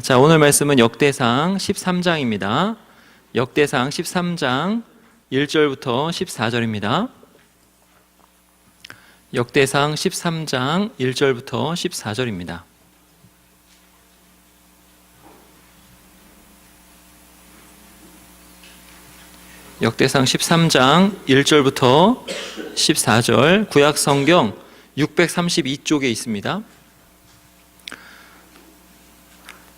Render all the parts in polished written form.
자, 오늘 말씀은 역대상 13장입니다. 역대상 13장 1절부터 14절입니다. 역대상 13장 1절부터 14절입니다. 역대상 13장 1절부터 14절, 구약 성경 632쪽에 있습니다.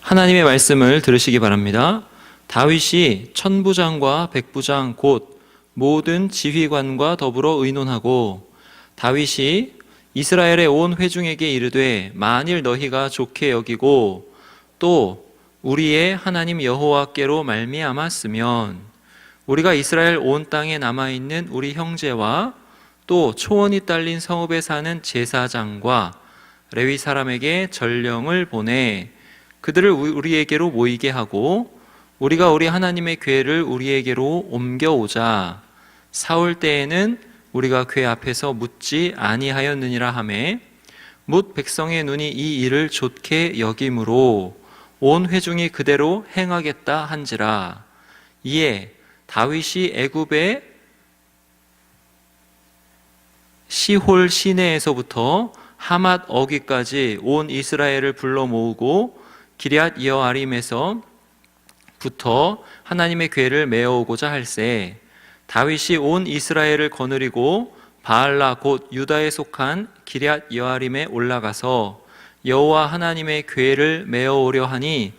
하나님의 말씀을 들으시기 바랍니다. 다윗이 천부장과 백부장 곧 모든 지휘관과 더불어 의논하고, 다윗이 이스라엘의 온 회중에게 이르되 만일 너희가 좋게 여기고 또 우리의 하나님 여호와께로 말미암았으면 우리가 이스라엘 온 땅에 남아있는 우리 형제와 또 초원이 딸린 성읍에 사는 제사장과 레위 사람에게 전령을 보내 그들을 우리에게로 모이게 하고 우리가 우리 하나님의 궤를 우리에게로 옮겨오자. 사울 때에는 우리가 궤 앞에서 묻지 아니하였느니라 하매 뭇 백성의 눈이 이 일을 좋게 여김으로 온 회중이 그대로 행하겠다 한지라. 이에 다윗이 애굽의 시홀 시내에서부터 하맛 어귀까지 온 이스라엘을 불러 모으고 기럇 여아림에서부터 하나님의 궤를 메어오고자 할세, 다윗이 온 이스라엘을 거느리고 바알라 곧 유다에 속한 기럇 여아림에 올라가서 여호와 하나님의 궤를 메어오려 하니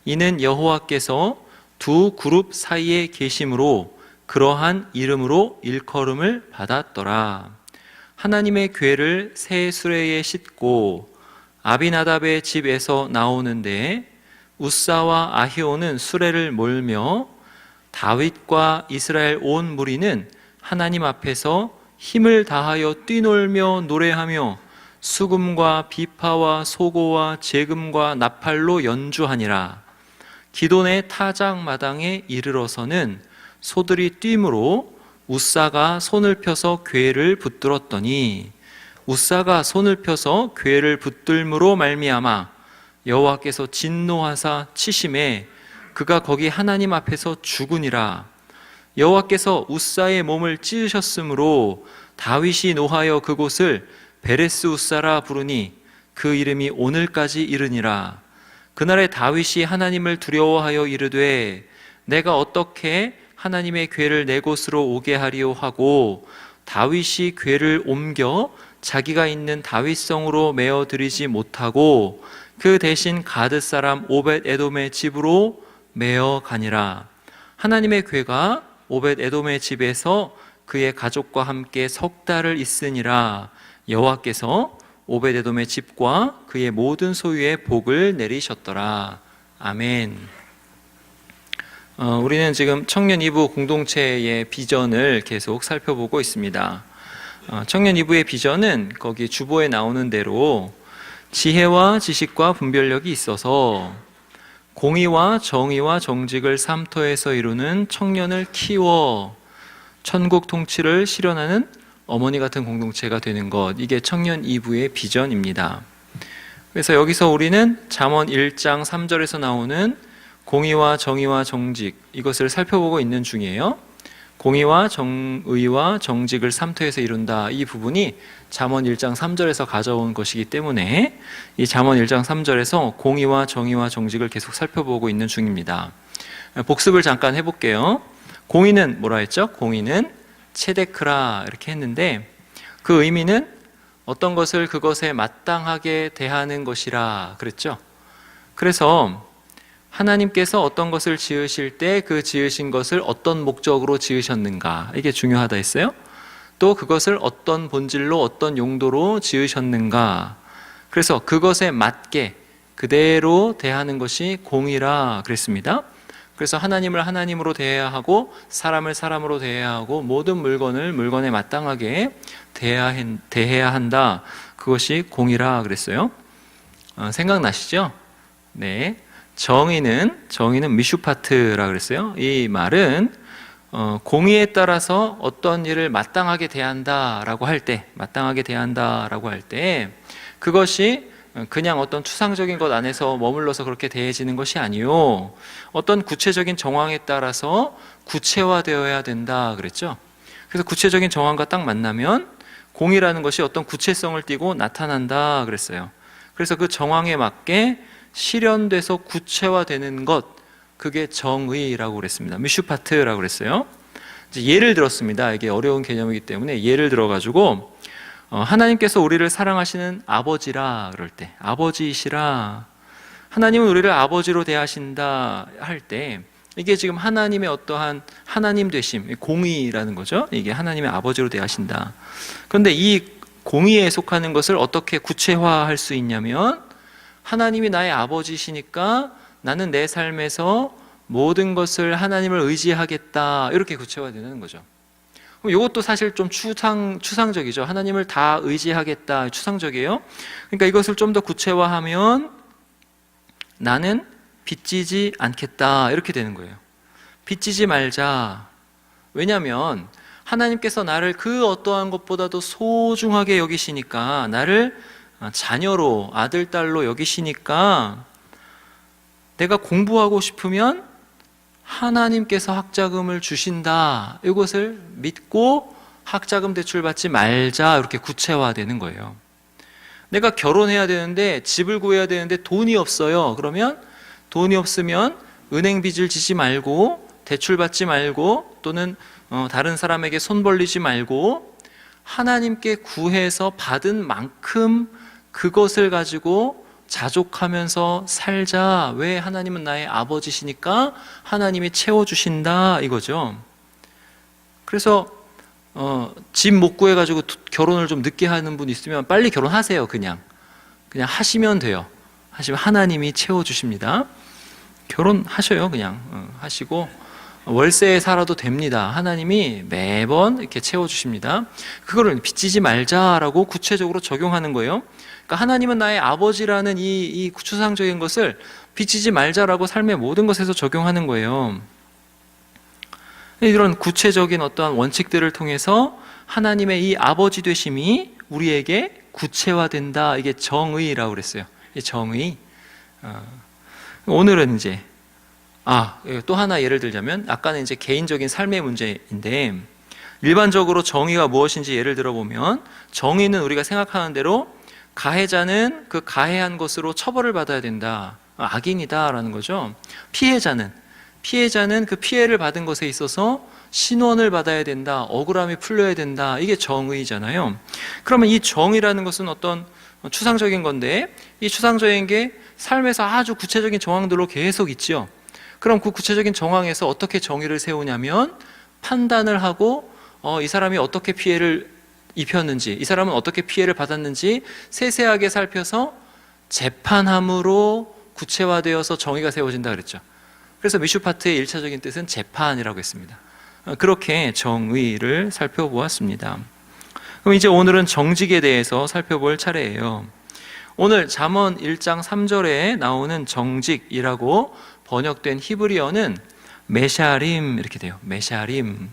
이는 여호와께서 두 그룹 사이에 계심으로 그러한 이름으로 일컬음을 받았더라. 하나님의 궤를 새 수레에 싣고 아비나답의 집에서 나오는데 우사와 아히오는 수레를 몰며 다윗과 이스라엘 온 무리는 하나님 앞에서 힘을 다하여 뛰놀며 노래하며 수금과 비파와 소고와 제금과 나팔로 연주하니라. 기돈의 타작마당에 이르러서는 소들이 뛰므로 우사가 손을 펴서 궤를 붙들었더니 우사가 손을 펴서 궤를 붙들므로 말미암아 여호와께서 진노하사 치심에 그가 거기 하나님 앞에서 죽으니라. 여호와께서 우사의 몸을 찢으셨으므로 다윗이 노하여 그곳을 베레스 우사라 부르니 그 이름이 오늘까지 이르니라. 그날에 다윗이 하나님을 두려워하여 이르되 내가 어떻게 하나님의 궤를 내 곳으로 오게 하리오 하고 다윗이 궤를 옮겨 자기가 있는 다윗성으로 메어 드리지 못하고 그 대신 가드 사람 오벳 에돔의 집으로 메어 가니라. 하나님의 궤가 오벳 에돔의 집에서 그의 가족과 함께 석 달을 있으니라. 여호와께서 오벳 에돔의 집과 그의 모든 소유에 복을 내리셨더라. 아멘. 우리는 지금 청년 2부 공동체의 비전을 계속 살펴보고 있습니다. 청년 2부의 비전은 거기 주보에 나오는 대로 지혜와 지식과 분별력이 있어서 공의와 정의와 정직을 삶터에서 이루는 청년을 키워 천국 통치를 실현하는 어머니 같은 공동체가 되는 것, 이게 청년 2부의 비전입니다. 그래서 여기서 우리는 잠언 1장 3절에서 나오는 공의와 정의와 정직, 이것을 살펴보고 있는 중이에요. 공의와 정의와 정직을 삶터에서 이룬다, 이 부분이 잠언 1장 3절에서 가져온 것이기 때문에 이 잠언 1장 3절에서 공의와 정의와 정직을 계속 살펴보고 있는 중입니다. 복습을 잠깐 해볼게요. 공의는 뭐라 했죠? 공의는 체데크라 이렇게 했는데 그 의미는 어떤 것을 그것에 마땅하게 대하는 것이라 그랬죠. 그래서 하나님께서 어떤 것을 지으실 때 그 지으신 것을 어떤 목적으로 지으셨는가, 이게 중요하다 했어요. 또 그것을 어떤 본질로 어떤 용도로 지으셨는가, 그래서 그것에 맞게 그대로 대하는 것이 공의라 그랬습니다. 그래서 하나님을 하나님으로 대해야 하고 사람을 사람으로 대해야 하고 모든 물건을 물건에 마땅하게 대해야 한다, 그것이 공의라 그랬어요. 생각나시죠? 네. 정의는 미슈파트라 그랬어요. 이 말은 공의에 따라서 어떤 일을 마땅하게 대한다라고 할 때, 그것이 그냥 어떤 추상적인 것 안에서 머물러서 그렇게 대해지는 것이 아니요, 어떤 구체적인 정황에 따라서 구체화되어야 된다 그랬죠. 그래서 구체적인 정황과 딱 만나면 공이라는 것이 어떤 구체성을 띠고 나타난다 그랬어요. 그래서 그 정황에 맞게 실현돼서 구체화되는 것, 그게 정의라고 그랬습니다. 미슈파트라고 그랬어요. 이제 예를 들었습니다. 이게 어려운 개념이기 때문에 예를 들어가지고 하나님께서 우리를 사랑하시는 아버지라 그럴 때, 아버지이시라, 하나님은 우리를 아버지로 대하신다 할 때, 이게 지금 하나님의 어떠한 하나님 되심, 공의라는 거죠. 이게 하나님의 아버지로 대하신다. 그런데 이 공의에 속하는 것을 어떻게 구체화할 수 있냐면, 하나님이 나의 아버지시니까 나는 내 삶에서 모든 것을 하나님을 의지하겠다, 이렇게 구체화되는 거죠. 이것도 사실 좀 추상적이죠. 하나님을 다 의지하겠다, 추상적이에요. 그러니까 이것을 좀 더 구체화하면 나는 빚지지 않겠다, 이렇게 되는 거예요. 빚지지 말자. 왜냐하면 하나님께서 나를 그 어떠한 것보다도 소중하게 여기시니까, 나를 자녀로, 아들, 딸로 여기시니까 내가 공부하고 싶으면 하나님께서 학자금을 주신다, 이것을 믿고 학자금 대출 받지 말자, 이렇게 구체화되는 거예요. 내가 결혼해야 되는데, 집을 구해야 되는데 돈이 없어요. 그러면 돈이 없으면 은행 빚을 지지 말고, 대출 받지 말고, 또는 다른 사람에게 손 벌리지 말고 하나님께 구해서 받은 만큼 그것을 가지고 자족하면서 살자. 왜? 하나님은 나의 아버지시니까 하나님이 채워주신다, 이거죠. 그래서 집 못 구해가지고 결혼을 좀 늦게 하는 분 있으면 빨리 결혼하세요. 그냥 하시면 돼요. 하시면 하나님이 채워주십니다. 결혼하셔요. 그냥 하시고 월세에 살아도 됩니다. 하나님이 매번 이렇게 채워주십니다. 그거를 빚지지 말자라고 구체적으로 적용하는 거예요. 그러니까 하나님은 나의 아버지라는 이 추상적인 것을 빚지지 말자라고 삶의 모든 것에서 적용하는 거예요. 이런 구체적인 어떠한 원칙들을 통해서 하나님의 이 아버지 되심이 우리에게 구체화된다. 이게 정의라고 그랬어요. 이 정의. 오늘은 이제 또 하나 예를 들자면, 아까는 이제 개인적인 삶의 문제인데, 일반적으로 정의가 무엇인지 예를 들어보면, 정의는 우리가 생각하는 대로 가해자는 그 가해한 것으로 처벌을 받아야 된다, 악인이다라는 거죠. 피해자는 그 피해를 받은 것에 있어서 신원을 받아야 된다, 억울함이 풀려야 된다, 이게 정의잖아요. 그러면 이 정의라는 것은 어떤 추상적인 건데, 이 추상적인 게 삶에서 아주 구체적인 정황들로 계속 있죠. 그럼 그 구체적인 정황에서 어떻게 정의를 세우냐면, 판단을 하고 이 사람이 어떻게 피해를 입혔는지, 이 사람은 어떻게 피해를 받았는지 세세하게 살펴서 재판함으로 구체화되어서 정의가 세워진다 그랬죠. 그래서 미슈파트의 1차적인 뜻은 재판이라고 했습니다. 그렇게 정의를 살펴보았습니다. 그럼 이제 오늘은 정직에 대해서 살펴볼 차례예요. 오늘 잠언 1장 3절에 나오는 정직이라고 번역된 히브리어는 메샤림, 이렇게 돼요. 메샤림.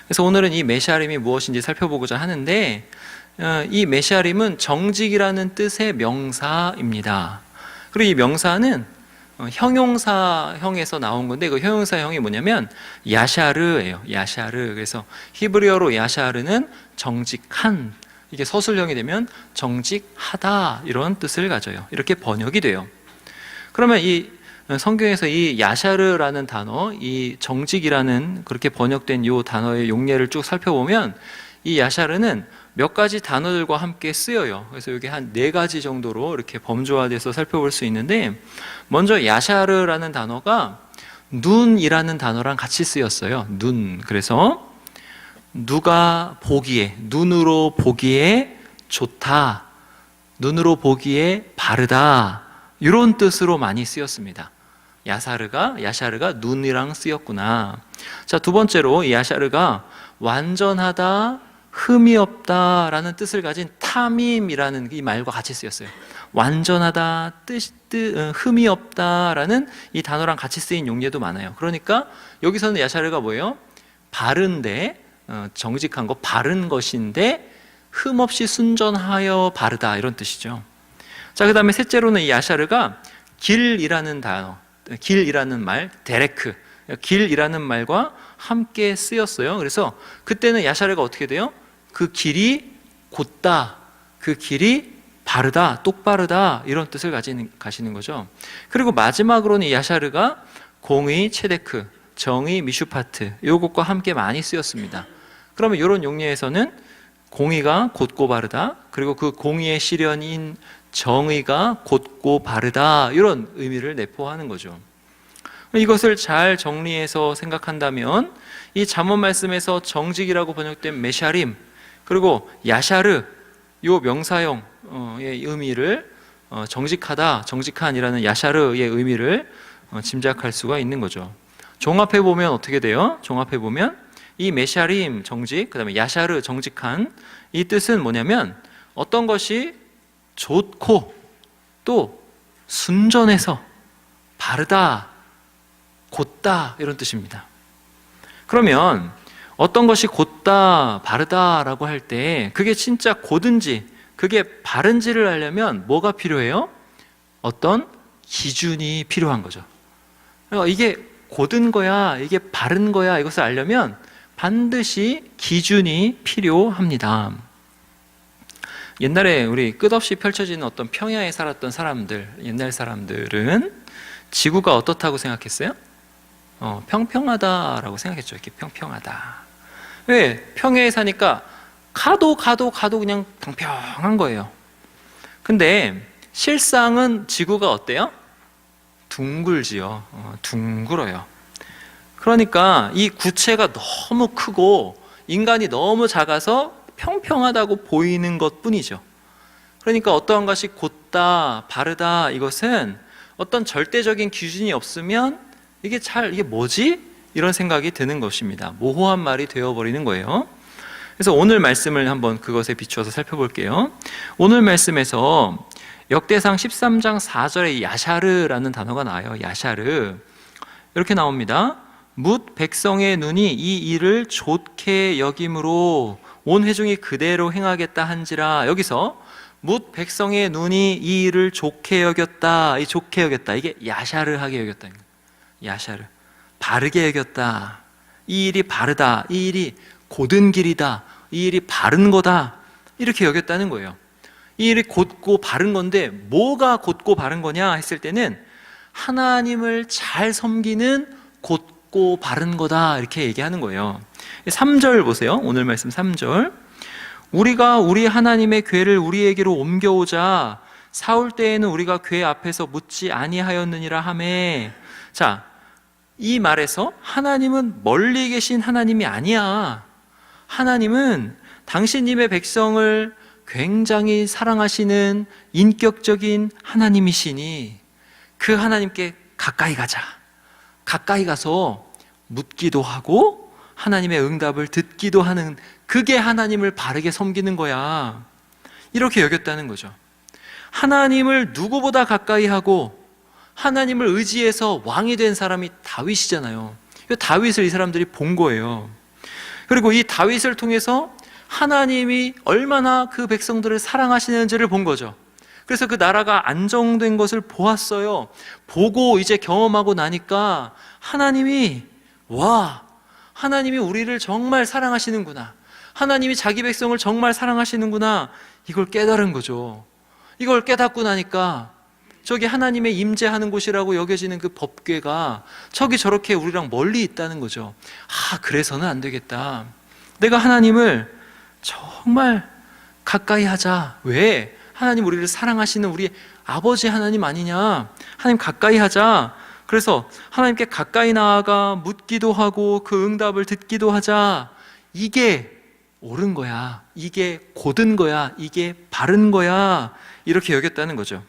그래서 오늘은 이 메샤림이 무엇인지 살펴보고자 하는데, 이 메샤림은 정직이라는 뜻의 명사입니다. 그리고 이 명사는 형용사형에서 나온 건데, 그 형용사형이 뭐냐면 야샤르예요. 야샤르. 그래서 히브리어로 야샤르는 정직한, 이게 서술형이 되면 정직하다, 이런 뜻을 가져요. 이렇게 번역이 돼요. 그러면 이 성경에서 이 야샤르라는 단어, 이 정직이라는 그렇게 번역된 이 단어의 용례를 쭉 살펴보면, 이 야샤르는 몇 가지 단어들과 함께 쓰여요. 그래서 여기 한 4가지 정도로 이렇게 범주화돼서 살펴볼 수 있는데, 먼저 야샤르라는 단어가 눈이라는 단어랑 같이 쓰였어요. 눈. 그래서 누가 보기에, 눈으로 보기에 좋다, 눈으로 보기에 바르다, 이런 뜻으로 많이 쓰였습니다. 야샤르가 눈이랑 쓰였구나. 자, 두 번째로 이 야샤르가 완전하다, 흠이 없다라는 뜻을 가진 타밈이라는 이 말과 같이 쓰였어요. 완전하다, 흠이 없다라는 이 단어랑 같이 쓰인 용례도 많아요. 그러니까 여기서는 야샤르가 뭐예요? 바른데, 정직한 거, 바른 것인데 흠 없이 순전하여 바르다, 이런 뜻이죠. 자, 그 다음에 셋째로는 이 야샤르가 길이라는 단어, 길이라는 말, 데레크, 길이라는 말과 함께 쓰였어요. 그래서 그때는 야샤르가 어떻게 돼요? 그 길이 곧다, 그 길이 바르다, 똑바르다, 이런 뜻을 가시는 거죠. 그리고 마지막으로는 이 야샤르가 공의, 체데크, 정의, 미슈파트, 요것과 함께 많이 쓰였습니다. 그러면 이런 용례에서는 공의가 곧고 바르다, 그리고 그 공의의 실현인 정의가 곧고 바르다, 이런 의미를 내포하는 거죠. 이것을 잘 정리해서 생각한다면 이 잠언 말씀에서 정직이라고 번역된 메샤림, 그리고 야샤르, 요 명사형의 의미를 정직하다, 정직한이라는 야샤르의 의미를 짐작할 수가 있는 거죠. 종합해 보면 어떻게 돼요? 종합해 보면 이 메샤림, 정직, 그 다음에 야샤르, 정직한, 이 뜻은 뭐냐면 어떤 것이 좋고 또 순전해서 바르다, 곧다, 이런 뜻입니다. 그러면 어떤 것이 곧다, 바르다라고 할 때 그게 진짜 곧은지 그게 바른지를 알려면 뭐가 필요해요? 어떤 기준이 필요한 거죠. 그러니까 이게 곧은 거야, 이게 바른 거야, 이것을 알려면 반드시 기준이 필요합니다. 옛날에 우리 끝없이 펼쳐지는 어떤 평야에 살았던 사람들, 옛날 사람들은 지구가 어떻다고 생각했어요? 평평하다라고 생각했죠. 이렇게 평평하다. 왜? 평야에 사니까 가도 그냥 평평한 거예요. 근데 실상은 지구가 어때요? 둥글지요. 둥글어요. 그러니까 이 구체가 너무 크고 인간이 너무 작아서 평평하다고 보이는 것 뿐이죠. 그러니까 어떠한 것이 곧다, 바르다, 이것은 어떤 절대적인 기준이 없으면 이게 뭐지? 이런 생각이 드는 것입니다. 모호한 말이 되어버리는 거예요. 그래서 오늘 말씀을 한번 그것에 비추어서 살펴볼게요. 오늘 말씀에서 역대상 13장 4절에 야샤르라는 단어가 나와요. 야샤르. 이렇게 나옵니다. 뭇 백성의 눈이 이 일을 좋게 여김으로 온 회중이 그대로 행하겠다 한지라. 여기서 뭇 백성의 눈이 이 일을 좋게 여겼다. 이 좋게 여겼다. 이게 야샤르하게 여겼다. 야샤르. 바르게 여겼다. 이 일이 바르다. 이 일이 곧은 길이다. 이 일이 바른 거다. 이렇게 여겼다는 거예요. 이 일이 곧고 바른 건데 뭐가 곧고 바른 거냐 했을 때는 하나님을 잘 섬기는 곧고 바른 거다, 이렇게 얘기하는 거예요. 3절 보세요. 오늘 말씀 3절. 우리가 우리 하나님의 궤를 우리에게로 옮겨오자 사올 때에는 우리가 궤 앞에서 묻지 아니하였느니라 하매. 자, 이 말에서 하나님은 멀리 계신 하나님이 아니야. 하나님은 당신님의 백성을 굉장히 사랑하시는 인격적인 하나님이시니 그 하나님께 가까이 가자. 가까이 가서 묻기도 하고 하나님의 응답을 듣기도 하는, 그게 하나님을 바르게 섬기는 거야. 이렇게 여겼다는 거죠. 하나님을 누구보다 가까이 하고 하나님을 의지해서 왕이 된 사람이 다윗이잖아요. 다윗을 이 사람들이 본 거예요. 그리고 이 다윗을 통해서 하나님이 얼마나 그 백성들을 사랑하시는지를 본 거죠. 그래서 그 나라가 안정된 것을 보았어요. 보고 이제 경험하고 나니까 하나님이 우리를 정말 사랑하시는구나. 하나님이 자기 백성을 정말 사랑하시는구나. 이걸 깨달은 거죠. 이걸 깨닫고 나니까 저기 하나님의 임재하는 곳이라고 여겨지는 그 법궤가 저기 저렇게 우리랑 멀리 있다는 거죠. 그래서는 안 되겠다. 내가 하나님을 정말 가까이 하자. 왜? 하나님 우리를 사랑하시는 우리 아버지 하나님 아니냐. 하나님 가까이 하자. 그래서 하나님께 가까이 나아가 묻기도 하고 그 응답을 듣기도 하자. 이게 옳은 거야. 이게 곧은 거야. 이게 바른 거야. 이렇게 여겼다는 거죠.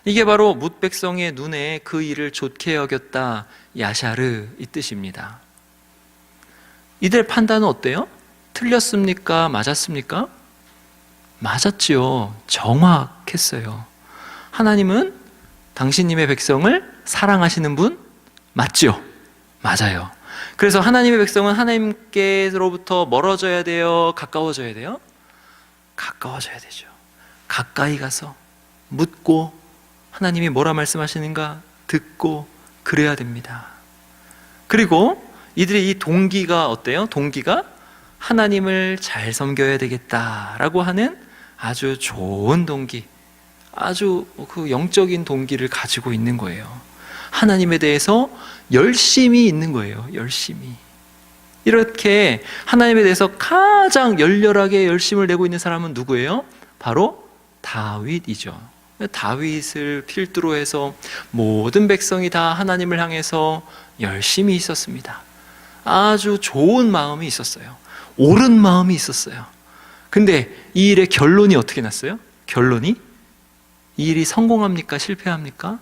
이게 바로 뭇 백성의 눈에 그 일을 좋게 여겼다. 야샤르, 이 뜻입니다. 이들 판단은 어때요? 틀렸습니까? 맞았습니까? 맞았지요. 정확했어요. 하나님은 당신님의 백성을 사랑하시는 분 맞죠? 맞아요. 그래서 하나님의 백성은 하나님께로부터 멀어져야 돼요? 가까워져야 돼요? 가까워져야 되죠. 가까이 가서 묻고 하나님이 뭐라 말씀하시는가 듣고 그래야 됩니다. 그리고 이들의 이 동기가 어때요? 동기가 하나님을 잘 섬겨야 되겠다라고 하는 아주 좋은 동기, 아주 그 영적인 동기를 가지고 있는 거예요. 하나님에 대해서 열심히 있는 거예요. 열심히. 이렇게 하나님에 대해서 가장 열렬하게 열심을 내고 있는 사람은 누구예요? 바로 다윗이죠. 다윗을 필두로 해서 모든 백성이 다 하나님을 향해서 열심히 있었습니다. 아주 좋은 마음이 있었어요. 옳은 마음이 있었어요. 근데 이 일의 결론이 어떻게 났어요? 결론이 이 일이 성공합니까? 실패합니까?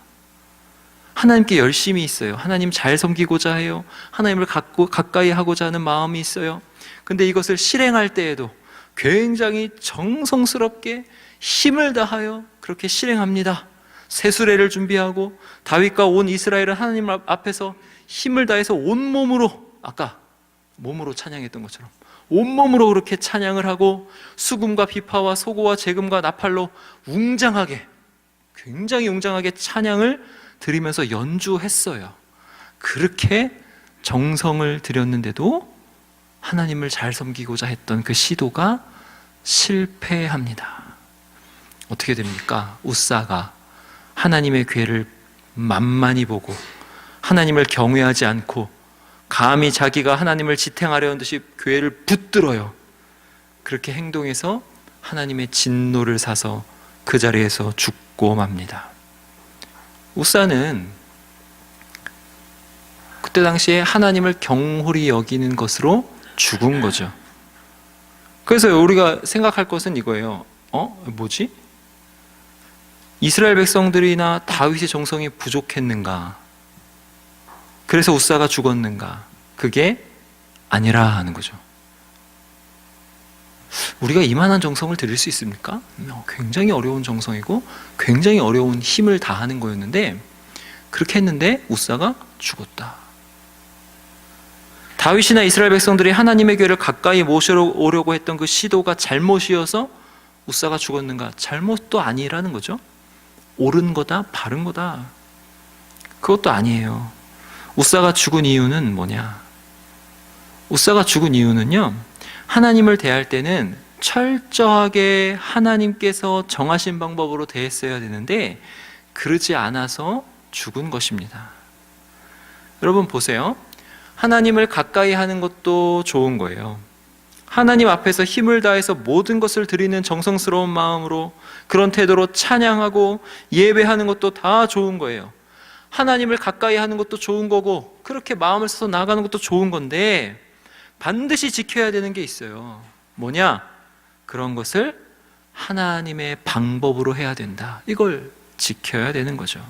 하나님께 열심히 있어요. 하나님 잘 섬기고자 해요. 하나님을 가까이 하고자 하는 마음이 있어요. 근데 이것을 실행할 때에도 굉장히 정성스럽게 힘을 다하여 그렇게 실행합니다. 세수례를 준비하고 다윗과 온 이스라엘은 하나님 앞에서 힘을 다해서 온몸으로, 아까 몸으로 찬양했던 것처럼 온몸으로 그렇게 찬양을 하고 수금과 비파와 소고와 재금과 나팔로 웅장하게, 굉장히 웅장하게 찬양을 드리면서 연주했어요. 그렇게 정성을 들였는데도 하나님을 잘 섬기고자 했던 그 시도가 실패합니다. 어떻게 됩니까? 우사가 하나님의 괴를 만만히 보고 하나님을 경외하지 않고 감히 자기가 하나님을 지탱하려는 듯이 괴를 붙들어요. 그렇게 행동해서 하나님의 진노를 사서 그 자리에서 죽고 맙니다. 우사는 그때 당시에 하나님을 경홀히 여기는 것으로 죽은 거죠. 그래서 우리가 생각할 것은 이거예요. 뭐지? 이스라엘 백성들이나 다윗의 정성이 부족했는가? 그래서 우사가 죽었는가? 그게 아니라 하는 거죠. 우리가 이만한 정성을 들일 수 있습니까? 굉장히 어려운 정성이고 굉장히 어려운 힘을 다하는 거였는데 그렇게 했는데 우사가 죽었다. 다윗이나 이스라엘 백성들이 하나님의 궤를 가까이 모셔오려고 했던 그 시도가 잘못이어서 우사가 죽었는가? 잘못도 아니라는 거죠. 옳은 거다, 바른 거다. 그것도 아니에요. 우사가 죽은 이유는 뭐냐? 우사가 죽은 이유는요, 하나님을 대할 때는 철저하게 하나님께서 정하신 방법으로 대했어야 되는데 그러지 않아서 죽은 것입니다. 여러분 보세요. 하나님을 가까이 하는 것도 좋은 거예요. 하나님 앞에서 힘을 다해서 모든 것을 드리는 정성스러운 마음으로 그런 태도로 찬양하고 예배하는 것도 다 좋은 거예요. 하나님을 가까이 하는 것도 좋은 거고 그렇게 마음을 써서 나아가는 것도 좋은 건데 반드시 지켜야 되는 게 있어요. 뭐냐? 그런 것을 하나님의 방법으로 해야 된다. 이걸 지켜야 되는 거죠.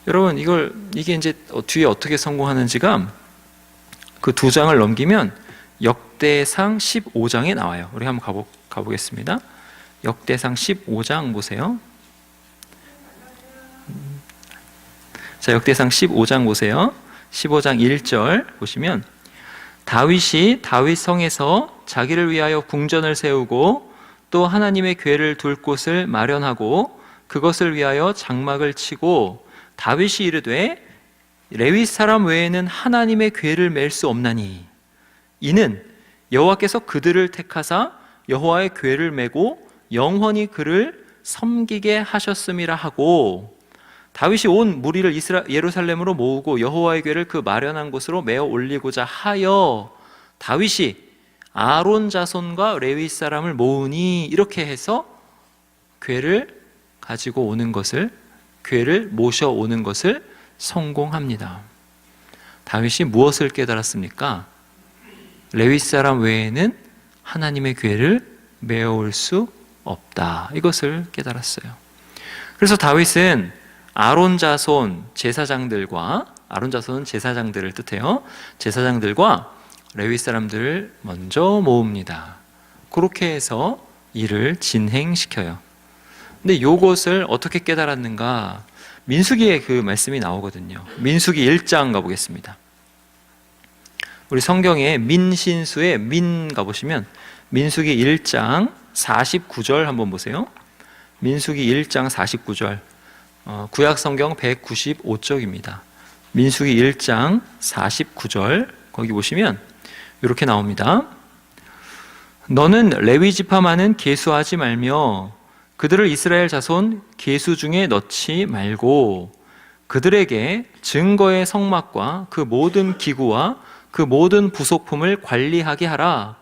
여러분, 이게 이제 뒤에 어떻게 성공하는지가 그 2장을 넘기면 역대상 15장에 나와요. 우리 한번 가보겠습니다. 역대상 15장 보세요. 자, 역대상 15장 보세요. 15장 1절 보시면 다윗이 다윗 성에서 자기를 위하여 궁전을 세우고 또 하나님의 궤를 둘 곳을 마련하고 그것을 위하여 장막을 치고 다윗이 이르되 레위 사람 외에는 하나님의 궤를 맬 수 없나니 이는 여호와께서 그들을 택하사 여호와의 궤를 메고 영원히 그를 섬기게 하셨음이라 하고 다윗이 온 무리를 예루살렘으로 모으고 여호와의 궤를 그 마련한 곳으로 메어 올리고자 하여 다윗이 아론 자손과 레위 사람을 모으니 이렇게 해서 궤를 가지고 오는 것을, 궤를 모셔오는 것을 성공합니다. 다윗이 무엇을 깨달았습니까? 레위 사람 외에는 하나님의 궤를 메어올 수 없다. 이것을 깨달았어요. 그래서 다윗은 아론 자손 제사장들과, 아론 자손은 제사장들을 뜻해요. 제사장들과 레위 사람들을 먼저 모읍니다. 그렇게 해서 일을 진행시켜요. 근데 이것을 어떻게 깨달았는가? 민수기에 그 말씀이 나오거든요. 민수기 1장 가보겠습니다. 우리 성경에 민신수에 민 가보시면 민수기 1장 49절 한번 보세요. 민수기 1장 49절, 구약성경 195쪽입니다. 민수기 1장 49절, 거기 보시면 이렇게 나옵니다. 너는 레위 지파만은 계수하지 말며 그들을 이스라엘 자손 계수 중에 넣지 말고 그들에게 증거의 성막과 그 모든 기구와 그 모든 부속품을 관리하게 하라.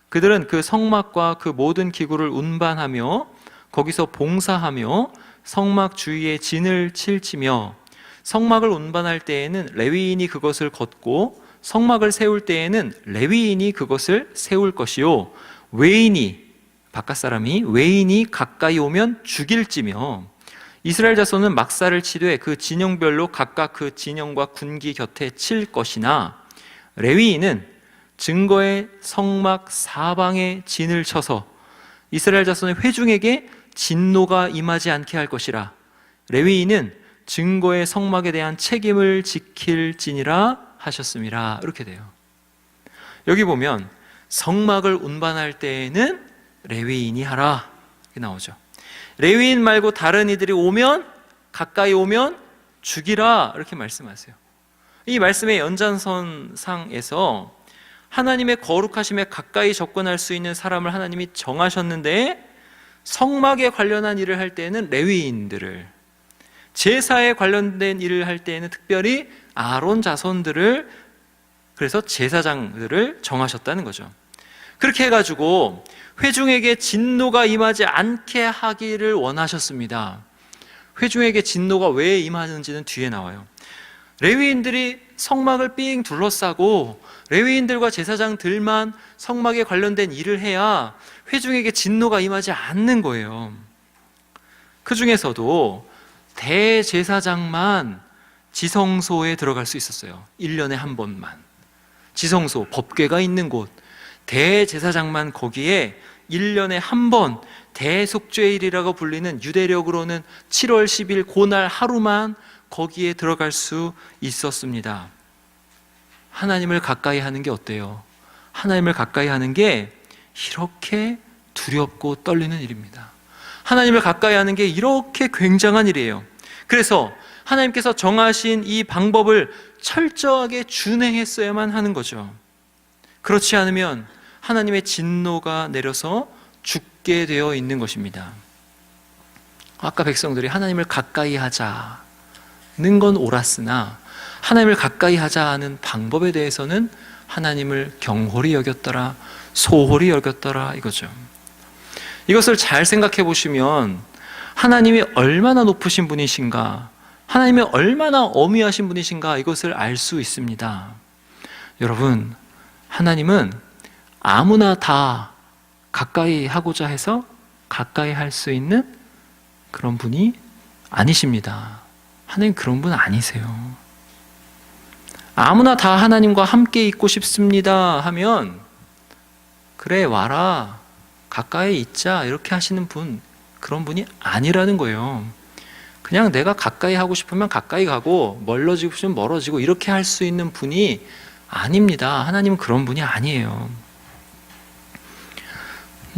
그들은 그 성막과 그 모든 기구를 운반하며 거기서 봉사하며 성막 주위에 진을 칠지며 성막을 운반할 때에는 레위인이 그것을 걷고 성막을 세울 때에는 레위인이 그것을 세울 것이요 바깥 사람이 외인이 가까이 오면 죽일지며 이스라엘 자손은 막사를 치되 그 진영별로 각각 그 진영과 군기 곁에 칠 것이나 레위인은 증거의 성막 사방에 진을 쳐서 이스라엘 자손의 회중에게 진노가 임하지 않게 할 것이라. 레위인은 증거의 성막에 대한 책임을 지킬지니라 하셨음이라. 이렇게 돼요. 여기 보면 성막을 운반할 때에는 레위인이 하라 이렇게 나오죠. 레위인 말고 다른 이들이 가까이 오면 죽이라 이렇게 말씀하세요. 이 말씀의 연장선상에서 하나님의 거룩하심에 가까이 접근할 수 있는 사람을 하나님이 정하셨는데 성막에 관련한 일을 할 때에는 레위인들을, 제사에 관련된 일을 할 때에는 특별히 아론 자손들을, 그래서 제사장들을 정하셨다는 거죠. 그렇게 해가지고 회중에게 진노가 임하지 않게 하기를 원하셨습니다. 회중에게 진노가 왜 임하는지는 뒤에 나와요. 레위인들이 성막을 삥 둘러싸고 레위인들과 제사장들만 성막에 관련된 일을 해야 회중에게 진노가 임하지 않는 거예요. 그 중에서도 대제사장만 지성소에 들어갈 수 있었어요. 1년에 한 번만. 지성소, 법궤가 있는 곳, 대제사장만 거기에 1년에 한 번 대속죄일이라고 불리는 유대력으로는 7월 10일 그날 하루만 거기에 들어갈 수 있었습니다. 하나님을 가까이 하는 게 어때요? 하나님을 가까이 하는 게 이렇게 두렵고 떨리는 일입니다. 하나님을 가까이 하는 게 이렇게 굉장한 일이에요. 그래서 하나님께서 정하신 이 방법을 철저하게 준행했어야만 하는 거죠. 그렇지 않으면 하나님의 진노가 내려서 죽게 되어 있는 것입니다. 아까 백성들이 하나님을 가까이 하자는 건 옳았으나 하나님을 가까이 하자는 방법에 대해서는 하나님을 경홀히 여겼더라, 소홀히 여겼더라 이거죠. 이것을 잘 생각해 보시면 하나님이 얼마나 높으신 분이신가, 하나님이 얼마나 어미하신 분이신가 이것을 알 수 있습니다. 여러분, 하나님은 아무나 다 가까이 하고자 해서 가까이 할 수 있는 그런 분이 아니십니다. 하나님 그런 분 아니세요. 아무나 다 하나님과 함께 있고 싶습니다 하면 그래 와라 가까이 있자 이렇게 하시는 분, 그런 분이 아니라는 거예요. 그냥 내가 가까이 하고 싶으면 가까이 가고 멀어지고 싶으면 멀어지고 이렇게 할 수 있는 분이 아닙니다. 하나님은 그런 분이 아니에요.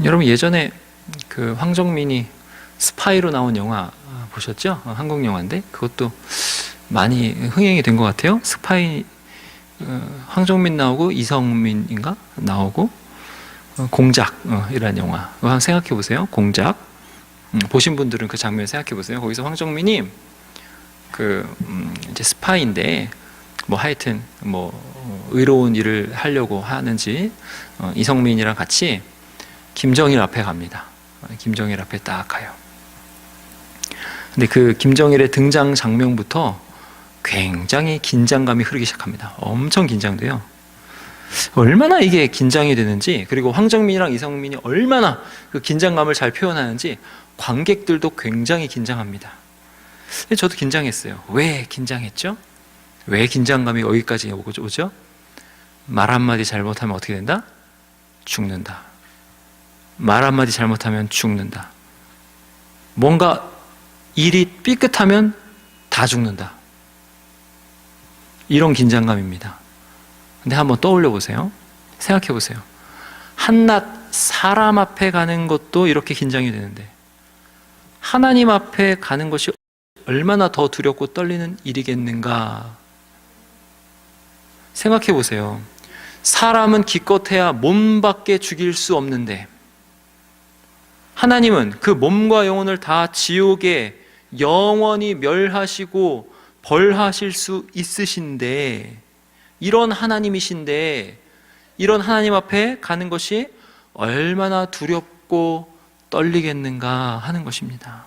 여러분 예전에 그 황정민이 스파이로 나온 영화 보셨죠? 한국 영화인데 그것도 많이 흥행이 된 것 같아요. 스파이, 황정민 나오고 이성민인가 나오고 공작이라는 영화. 한번 생각해 보세요. 공작. 보신 분들은 그 장면 생각해 보세요. 거기서 황정민이 이제 스파이인데 뭐 하여튼 의로운 일을 하려고 하는지 이성민이랑 같이 김정일 앞에 갑니다. 김정일 앞에 딱 가요. 근데 그 김정일의 등장 장면부터 굉장히 긴장감이 흐르기 시작합니다. 엄청 긴장돼요. 얼마나 이게 긴장이 되는지, 그리고 황정민이랑 이성민이 얼마나 그 긴장감을 잘 표현하는지 관객들도 굉장히 긴장합니다. 저도 긴장했어요. 왜 긴장했죠? 왜 긴장감이 여기까지 오죠? 말 한마디 잘못하면 어떻게 된다? 죽는다. 말 한마디 잘못하면 죽는다. 뭔가 일이 삐끗하면 다 죽는다. 이런 긴장감입니다. 근데 한번 떠올려 보세요. 생각해 보세요. 한낱 사람 앞에 가는 것도 이렇게 긴장이 되는데 하나님 앞에 가는 것이 얼마나 더 두렵고 떨리는 일이겠는가 생각해 보세요. 사람은 기껏해야 몸밖에 죽일 수 없는데 하나님은 그 몸과 영혼을 다 지옥에 영원히 멸하시고 벌하실 수 있으신데, 이런 하나님이신데 이런 하나님 앞에 가는 것이 얼마나 두렵고 떨리겠는가 하는 것입니다.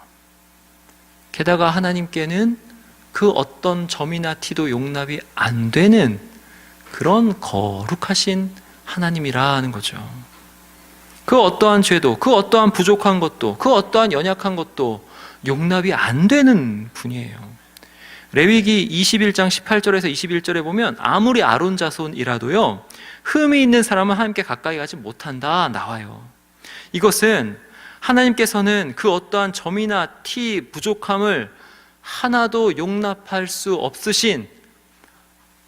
게다가 하나님께는 그 어떤 점이나 티도 용납이 안 되는 그런 거룩하신 하나님이라는 거죠. 그 어떠한 죄도, 그 어떠한 부족한 것도, 그 어떠한 연약한 것도 용납이 안 되는 분이에요. 레위기 21장 18절에서 21절에 보면 아무리 아론 자손이라도요, 흠이 있는 사람은 하나님께 가까이 가지 못한다 나와요. 이것은 하나님께서는 그 어떠한 점이나 티, 부족함을 하나도 용납할 수 없으신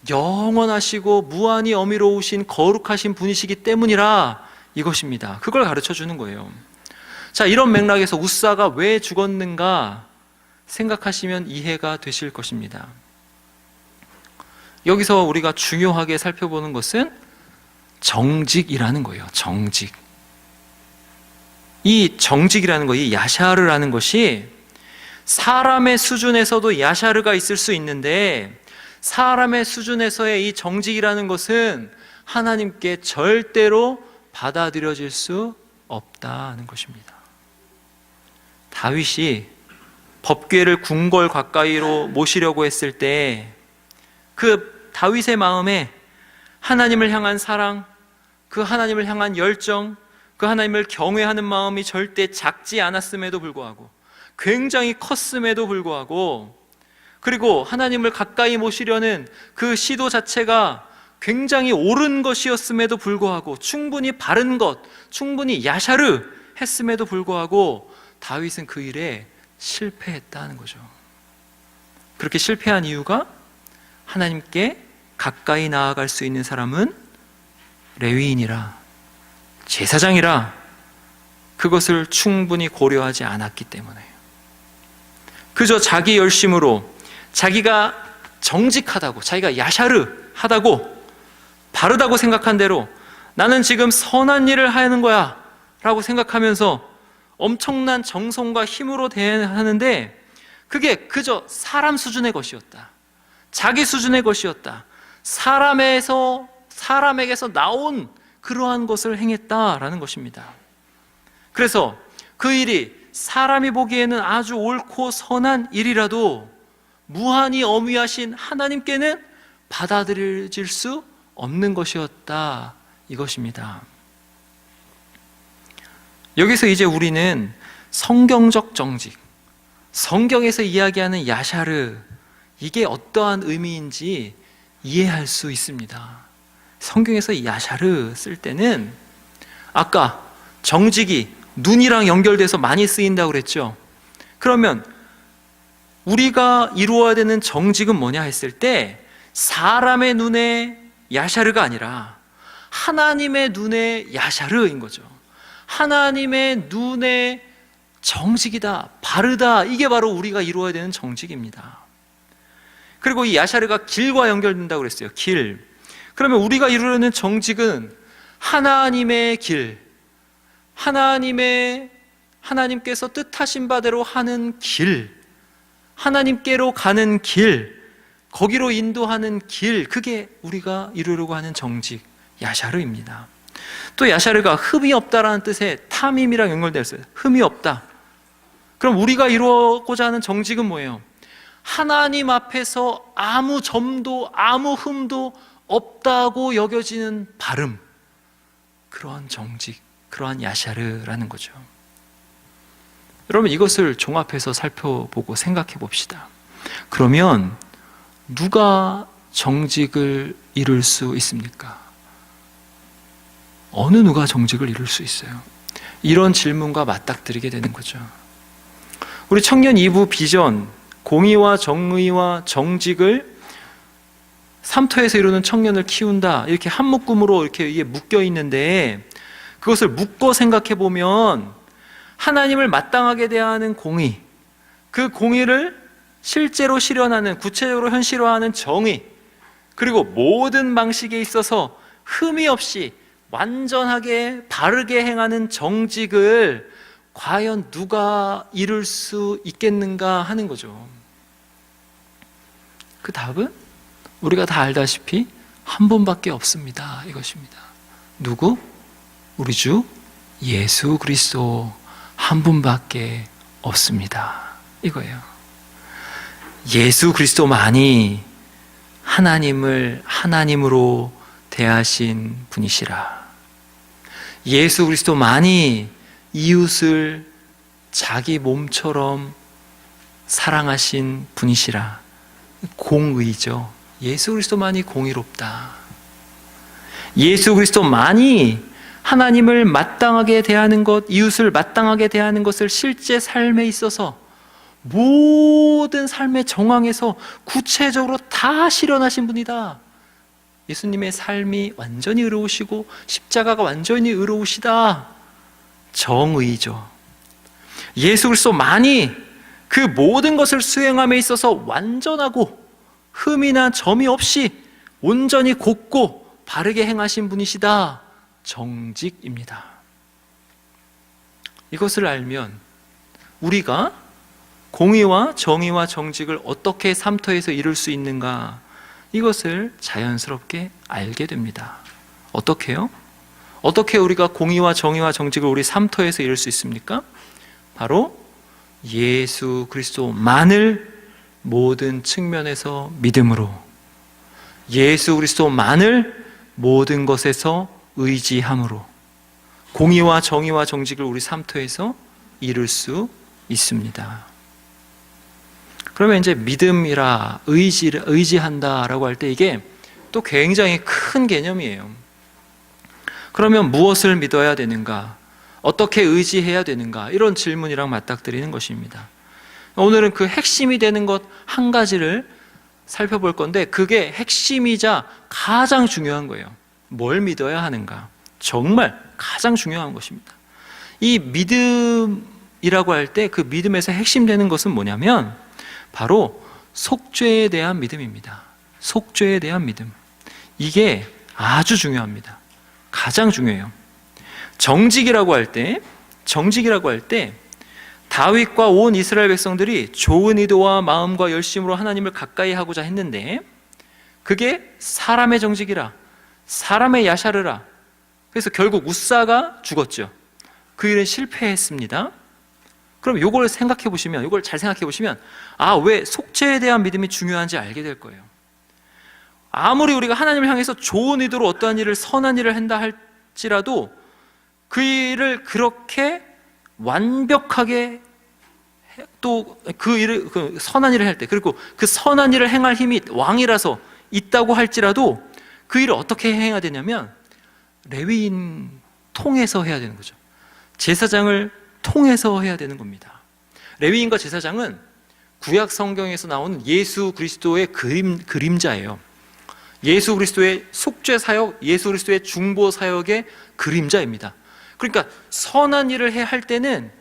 영원하시고 무한히 어미로우신 거룩하신 분이시기 때문이라 이것입니다. 그걸 가르쳐 주는 거예요. 자, 이런 맥락에서 웃사가 왜 죽었는가 생각하시면 이해가 되실 것입니다. 여기서 우리가 중요하게 살펴보는 것은 정직이라는 거예요. 정직. 이 정직이라는 거, 이 야샤르라는 것이 사람의 수준에서도 야샤르가 있을 수 있는데, 사람의 수준에서의 이 정직이라는 것은 하나님께 절대로 받아들여질 수 없다는 것입니다. 다윗이 법궤를 궁궐 가까이로 모시려고 했을 때 그 다윗의 마음에 하나님을 향한 사랑, 그 하나님을 향한 열정, 그 하나님을 경외하는 마음이 절대 작지 않았음에도 불구하고, 굉장히 컸음에도 불구하고, 그리고 하나님을 가까이 모시려는 그 시도 자체가 굉장히 옳은 것이었음에도 불구하고, 충분히 바른 것, 충분히 야샤르 했음에도 불구하고 다윗은 그 일에 실패했다는 거죠. 그렇게 실패한 이유가 하나님께 가까이 나아갈 수 있는 사람은 레위인이라, 제사장이라, 그것을 충분히 고려하지 않았기 때문에, 그저 자기 열심으로 자기가 정직하다고, 자기가 야샤르 하다고, 바르다고 생각한 대로 나는 지금 선한 일을 하는 거야 라고 생각하면서 엄청난 정성과 힘으로 대하는데, 그게 그저 사람 수준의 것이었다, 자기 수준의 것이었다, 사람에게서 나온 그러한 것을 행했다라는 것입니다. 그래서 그 일이 사람이 보기에는 아주 옳고 선한 일이라도 무한히 어미하신 하나님께는 받아들여질 수 없는 것이었다, 이것입니다. 여기서 이제 우리는 성경적 정직, 성경에서 이야기하는 야샤르, 이게 어떠한 의미인지 이해할 수 있습니다. 성경에서 야샤르 쓸 때는 아까 정직이 눈이랑 연결돼서 많이 쓰인다고 그랬죠. 그러면 우리가 이루어야 되는 정직은 뭐냐 했을 때, 사람의 눈에 야샤르가 아니라 하나님의 눈에 야샤르인 거죠. 하나님의 눈에 정직이다, 바르다, 이게 바로 우리가 이루어야 되는 정직입니다. 그리고 이 야샤르가 길과 연결된다고 그랬어요. 길. 그러면 우리가 이루려는 정직은 하나님의 길, 하나님께서 뜻하신 바대로 하는 길, 하나님께로 가는 길, 거기로 인도하는 길, 그게 우리가 이루려고 하는 정직, 야샤르입니다. 또 야샤르가 흠이 없다라는 뜻의 탐임이랑 연결되어 있어요. 흠이 없다. 그럼 우리가 이루고자 하는 정직은 뭐예요? 하나님 앞에서 아무 점도 아무 흠도 없다고 여겨지는 바름, 그러한 정직, 그러한 야샤르라는 거죠. 여러분, 이것을 종합해서 살펴보고 생각해 봅시다. 그러면 누가 정직을 이룰 수 있습니까? 어느 누가 정직을 이룰 수 있어요? 이런 질문과 맞닥뜨리게 되는 거죠. 우리 청년 2부 비전, 공의와 정의와 정직을 3터에서 이루는 청년을 키운다, 이렇게 한 묶음으로 이렇게 묶여 있는데, 그것을 묶어 생각해 보면 하나님을 마땅하게 대하는 공의, 그 공의를 실제로 실현하는, 구체적으로 현실화하는 정의, 그리고 모든 방식에 있어서 흠이 없이 완전하게 바르게 행하는 정직을 과연 누가 이룰 수 있겠는가 하는 거죠. 그 답은 우리가 다 알다시피 한 분밖에 없습니다. 이것입니다. 누구? 우리 주 예수 그리스도 한 분밖에 없습니다. 이거예요. 예수 그리스도만이 하나님을 하나님으로 대하신 분이시라. 예수 그리스도만이 이웃을 자기 몸처럼 사랑하신 분이시라. 공의죠. 예수 그리스도만이 공의롭다. 예수 그리스도만이 하나님을 마땅하게 대하는 것, 이웃을 마땅하게 대하는 것을 실제 삶에 있어서 모든 삶의 정황에서 구체적으로 다 실현하신 분이다. 예수님의 삶이 완전히 의로우시고 십자가가 완전히 의로우시다. 정의죠. 예수 그리스도만이 그 모든 것을 수행함에 있어서 완전하고 흠이나 점이 없이 온전히 곱고 바르게 행하신 분이시다. 정직입니다. 이것을 알면 우리가 공의와 정의와 정직을 어떻게 삶터에서 이룰 수 있는가, 이것을 자연스럽게 알게 됩니다. 어떻게요? 어떻게 우리가 공의와 정의와 정직을 우리 삶터에서 이룰 수 있습니까? 바로 예수 그리스도만을 모든 측면에서 믿음으로, 예수 그리스도만을 모든 것에서 의지함으로 공의와 정의와 정직을 우리 삶터에서 이룰 수 있습니다. 그러면 이제 믿음이라 의지한다라고 할 때 이게 또 굉장히 큰 개념이에요. 그러면 무엇을 믿어야 되는가? 어떻게 의지해야 되는가? 이런 질문이랑 맞닥뜨리는 것입니다. 오늘은 그 핵심이 되는 것 한 가지를 살펴볼 건데, 그게 핵심이자 가장 중요한 거예요. 뭘 믿어야 하는가? 정말 가장 중요한 것입니다. 이 믿음이라고 할 때 그 믿음에서 핵심되는 것은 뭐냐면 바로 속죄에 대한 믿음입니다. 속죄에 대한 믿음. 이게 아주 중요합니다. 가장 중요해요. 정직이라고 할 때 다윗과 온 이스라엘 백성들이 좋은 의도와 마음과 열심으로 하나님을 가까이 하고자 했는데, 그게 사람의 정직이라, 사람의 야샤르라. 그래서 결국 우사가 죽었죠. 그 일은 실패했습니다. 그럼 이걸 생각해 보시면, 이걸 잘 생각해 보시면, 왜 속죄에 대한 믿음이 중요한지 알게 될 거예요. 아무리 우리가 하나님을 향해서 좋은 의도로 어떠한 일을, 선한 일을 한다 할지라도 그 일을 그렇게 완벽하게, 또 그 일을, 그 선한 일을 할 때, 그리고 그 선한 일을 행할 힘이 왕이라서 있다고 할지라도 그 일을 어떻게 행해야 되냐면 레위인 통해서 해야 되는 거죠. 제사장을 통해서 해야 되는 겁니다. 레위인과 제사장은 구약 성경에서 나오는 예수 그리스도의 그림자예요. 예수 그리스도의 속죄 사역, 예수 그리스도의 중보 사역의 그림자입니다. 그러니까 선한 일을 할 때는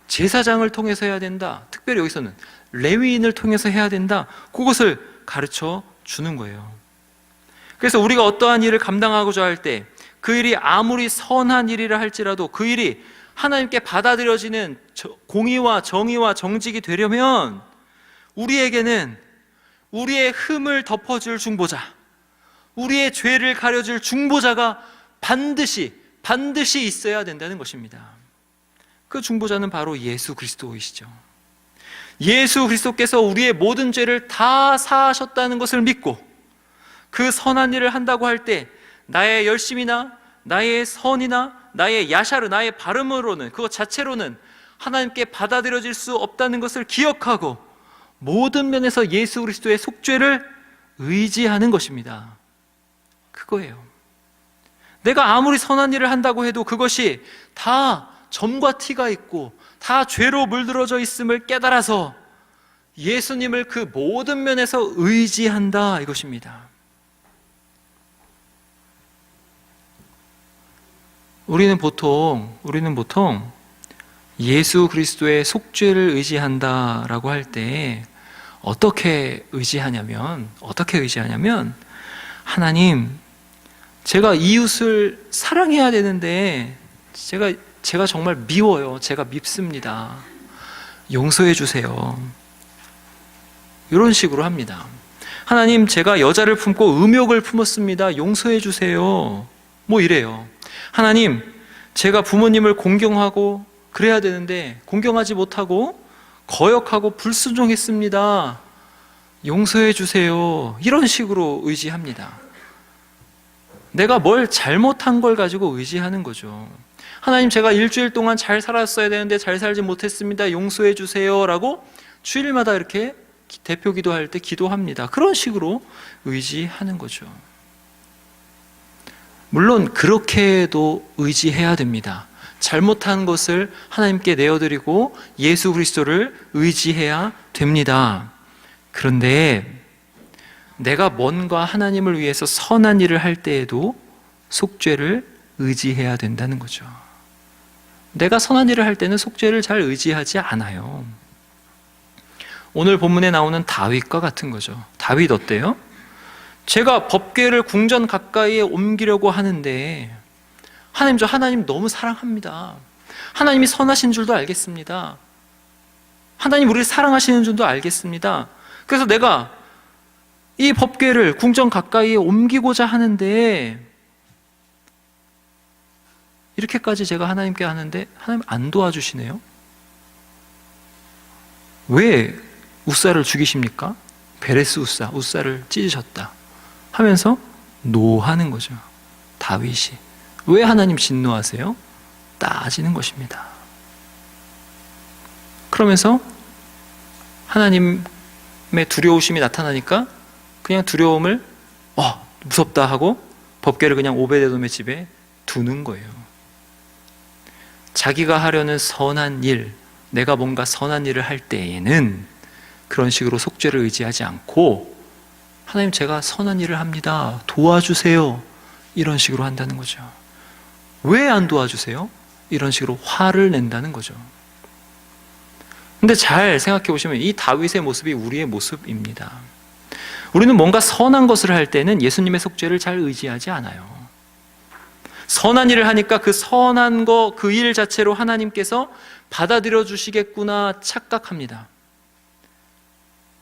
제사장을 통해서 해야 된다. 특별히 여기서는 레위인을 통해서 해야 된다. 그것을 가르쳐 주는 거예요. 그래서 우리가 어떠한 일을 감당하고자 할 때 그 일이 아무리 선한 일이라 할지라도 그 일이 하나님께 받아들여지는 공의와 정의와 정직이 되려면 우리에게는 우리의 흠을 덮어줄 중보자, 우리의 죄를 가려줄 중보자가 반드시 있어야 된다는 것입니다. 그 중보자는 바로 예수 그리스도이시죠. 예수 그리스도께서 우리의 모든 죄를 다 사하셨다는 것을 믿고 그 선한 일을 한다고 할 때 나의 열심이나 나의 선이나 나의 야샤르, 나의 발음으로는, 그것 자체로는 하나님께 받아들여질 수 없다는 것을 기억하고 모든 면에서 예수 그리스도의 속죄를 의지하는 것입니다. 그거예요. 내가 아무리 선한 일을 한다고 해도 그것이 다 점과 티가 있고 다 죄로 물들어져 있음을 깨달아서 예수님을 그 모든 면에서 의지한다, 이것입니다. 우리는 보통 예수 그리스도의 속죄를 의지한다라고 할 때 어떻게 의지하냐면 하나님, 제가 이웃을 사랑해야 되는데 제가 정말 미워요. 제가 밉습니다. 용서해 주세요. 이런 식으로 합니다. 하나님, 제가 여자를 품고 음욕을 품었습니다. 용서해 주세요. 뭐 이래요. 하나님, 제가 부모님을 공경하고 그래야 되는데 공경하지 못하고 거역하고 불순종했습니다. 용서해 주세요. 이런 식으로 의지합니다. 내가 뭘 잘못한 걸 가지고 의지하는 거죠. 하나님, 제가 일주일 동안 잘 살았어야 되는데 잘 살지 못했습니다. 용서해 주세요. 라고 주일마다 이렇게 대표 기도할 때 기도합니다. 그런 식으로 의지하는 거죠. 물론 그렇게도 의지해야 됩니다. 잘못한 것을 하나님께 내어드리고 예수 그리스도를 의지해야 됩니다. 그런데 내가 뭔가 하나님을 위해서 선한 일을 할 때에도 속죄를 의지해야 된다는 거죠. 내가 선한 일을 할 때는 속죄를 잘 의지하지 않아요. 오늘 본문에 나오는 다윗과 같은 거죠. 다윗 어때요? 제가 법궤를 궁전 가까이에 옮기려고 하는데 하나님, 저 하나님 너무 사랑합니다. 하나님이 선하신 줄도 알겠습니다. 하나님 우리를 사랑하시는 줄도 알겠습니다. 그래서 내가 이 법궤를 궁전 가까이에 옮기고자 하는데 이렇게까지 제가 하나님께 하는데 하나님 안 도와주시네요. 왜 우사를 죽이십니까? 베레스 우사를 찢으셨다 하면서 노하는 거죠. 다윗이. 왜 하나님 진노하세요? 따지는 것입니다. 그러면서 하나님의 두려우심이 나타나니까 그냥 두려움을 무섭다 하고 법궤를 그냥 오베데돔의 집에 두는 거예요. 자기가 하려는 선한 일, 내가 뭔가 선한 일을 할 때에는 그런 식으로 속죄를 의지하지 않고 하나님, 제가 선한 일을 합니다. 도와주세요. 이런 식으로 한다는 거죠. 왜 안 도와주세요? 이런 식으로 화를 낸다는 거죠. 근데 잘 생각해 보시면 이 다윗의 모습이 우리의 모습입니다. 우리는 뭔가 선한 것을 할 때는 예수님의 속죄를 잘 의지하지 않아요. 선한 일을 하니까 그 선한 거, 그 일 자체로 하나님께서 받아들여 주시겠구나 착각합니다.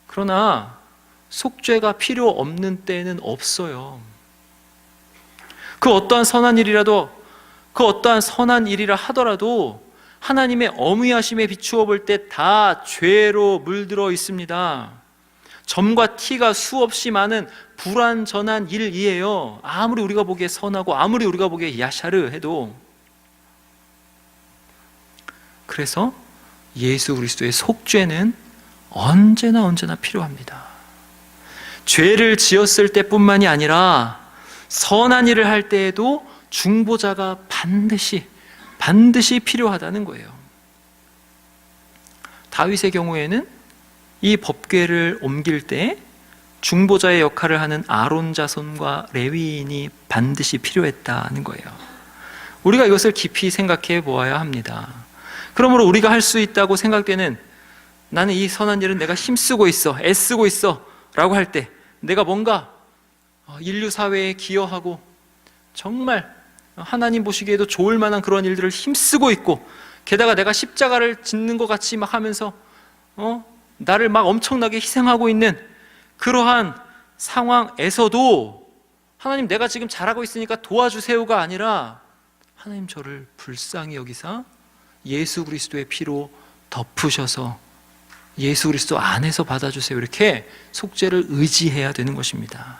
그러나 속죄가 필요 없는 때는 없어요. 그 어떠한 선한 일이라 하더라도 하나님의 어미하심에 비추어 볼 때 다 죄로 물들어 있습니다. 점과 티가 수없이 많은 불완전한 일이에요. 아무리 우리가 보기에 선하고 아무리 우리가 보기에 야샤르 해도. 그래서 예수 그리스도의 속죄는 언제나 필요합니다. 죄를 지었을 때뿐만이 아니라 선한 일을 할 때에도 중보자가 반드시 필요하다는 거예요. 다윗의 경우에는 이 법궤를 옮길 때 중보자의 역할을 하는 아론 자손과 레위인이 반드시 필요했다는 거예요. 우리가 이것을 깊이 생각해 보아야 합니다. 그러므로 우리가 할 수 있다고 생각되는, 나는 이 선한 일은 내가 힘쓰고 있어, 애쓰고 있어 라고 할 때, 내가 뭔가 인류 사회에 기여하고 정말 하나님 보시기에도 좋을 만한 그런 일들을 힘쓰고 있고, 게다가 내가 십자가를 짓는 것 같이 막 하면서 나를 막 엄청나게 희생하고 있는 그러한 상황에서도 하나님, 내가 지금 잘하고 있으니까 도와주세요가 아니라 하나님, 저를 불쌍히 여기사 예수 그리스도의 피로 덮으셔서 예수 그리스도 안에서 받아주세요. 이렇게 속죄를 의지해야 되는 것입니다.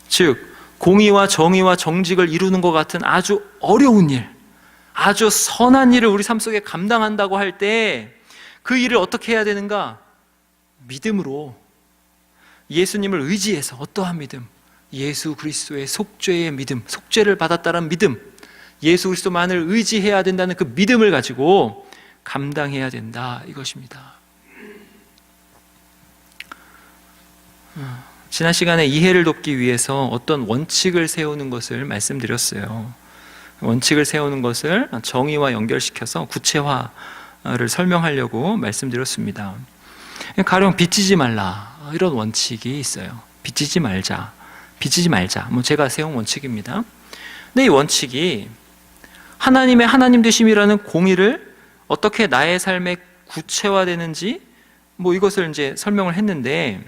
즉 공의와 정의와 정직을 이루는 것 같은 아주 어려운 일, 아주 선한 일을 우리 삶 속에 감당한다고 할 때 그 일을 어떻게 해야 되는가? 믿음으로, 예수님을 의지해서. 어떠한 믿음? 예수 그리스도의 속죄의 믿음, 속죄를 받았다는 믿음, 예수 그리스도만을 의지해야 된다는 그 믿음을 가지고 감당해야 된다, 이것입니다. 지난 시간에 이해를 돕기 위해서 어떤 원칙을 세우는 것을 말씀드렸어요. 원칙을 세우는 것을 정의와 연결시켜서 구체화를 설명하려고 말씀드렸습니다. 가령 빚지지 말라, 이런 원칙이 있어요. 빚지지 말자. 제가 세운 원칙입니다. 근데 이 원칙이 하나님의 하나님 되심이라는 공의를 어떻게 나의 삶에 구체화되는지 이것을 이제 설명을 했는데,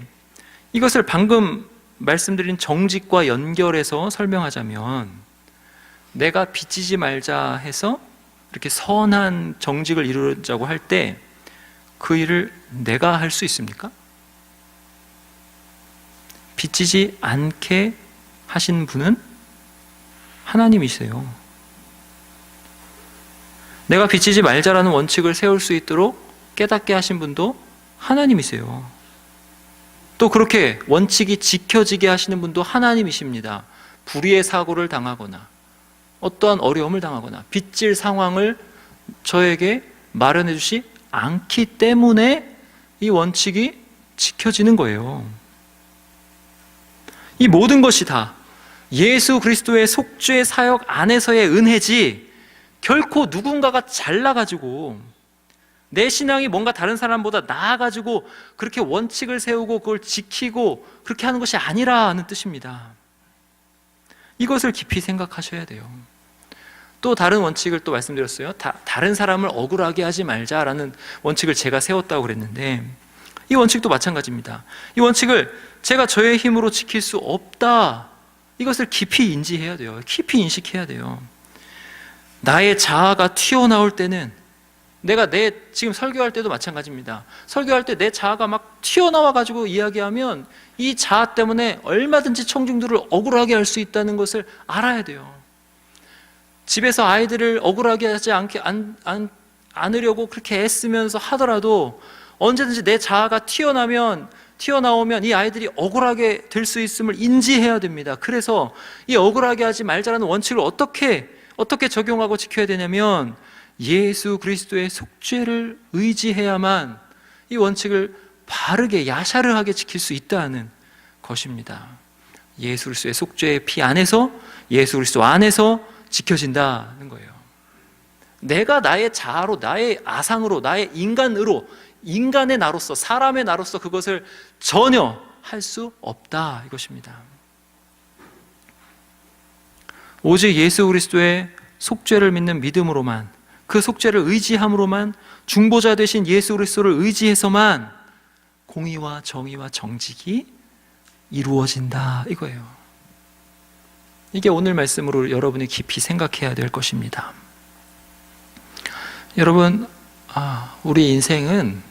이것을 방금 말씀드린 정직과 연결해서 설명하자면, 내가 빚지지 말자 해서 이렇게 선한 정직을 이루자고 할 때 그 일을 내가 할 수 있습니까? 빚지지 않게 하신 분은 하나님이세요. 내가 빚지지 말자라는 원칙을 세울 수 있도록 깨닫게 하신 분도 하나님이세요. 또 그렇게 원칙이 지켜지게 하시는 분도 하나님이십니다. 불의의 사고를 당하거나 어떠한 어려움을 당하거나 빚질 상황을 저에게 마련해 주시 않기 때문에 이 원칙이 지켜지는 거예요. 이 모든 것이 다 예수 그리스도의 속죄 사역 안에서의 은혜지, 결코 누군가가 잘나가지고 내 신앙이 뭔가 다른 사람보다 나아가지고 그렇게 원칙을 세우고 그걸 지키고 그렇게 하는 것이 아니라는 뜻입니다. 이것을 깊이 생각하셔야 돼요. 또 다른 원칙을 또 말씀드렸어요. 다른 사람을 억울하게 하지 말자라는 원칙을 제가 세웠다고 그랬는데, 이 원칙도 마찬가지입니다. 이 원칙을 제가 저의 힘으로 지킬 수 없다, 이것을 깊이 인지해야 돼요. 깊이 인식해야 돼요. 나의 자아가 튀어나올 때는, 내가 지금 설교할 때도 마찬가지입니다. 설교할 때 내 자아가 막 튀어나와가지고 이야기하면 이 자아 때문에 얼마든지 청중들을 억울하게 할 수 있다는 것을 알아야 돼요. 집에서 아이들을 억울하게 하지 않으려고 그렇게 애쓰면서 하더라도 언제든지 내 자아가 튀어나오면 이 아이들이 억울하게 될 수 있음을 인지해야 됩니다. 그래서 이 억울하게 하지 말자라는 원칙을 어떻게 적용하고 지켜야 되냐면, 예수 그리스도의 속죄를 의지해야만 이 원칙을 바르게 야샤르하게 지킬 수 있다는 것입니다. 예수 그리스도의 속죄의 피 안에서, 예수 그리스도 안에서 지켜진다는 거예요. 내가 나의 자아로, 나의 아상으로, 나의 인간의 나로서, 사람의 나로서 그것을 전혀 할 수 없다, 이것입니다. 오직 예수 그리스도의 속죄를 믿는 믿음으로만, 그 속죄를 의지함으로만, 중보자 되신 예수 그리스도를 의지해서만 공의와 정의와 정직이 이루어진다, 이거예요. 이게 오늘 말씀으로 여러분이 깊이 생각해야 될 것입니다. 여러분, 우리 인생은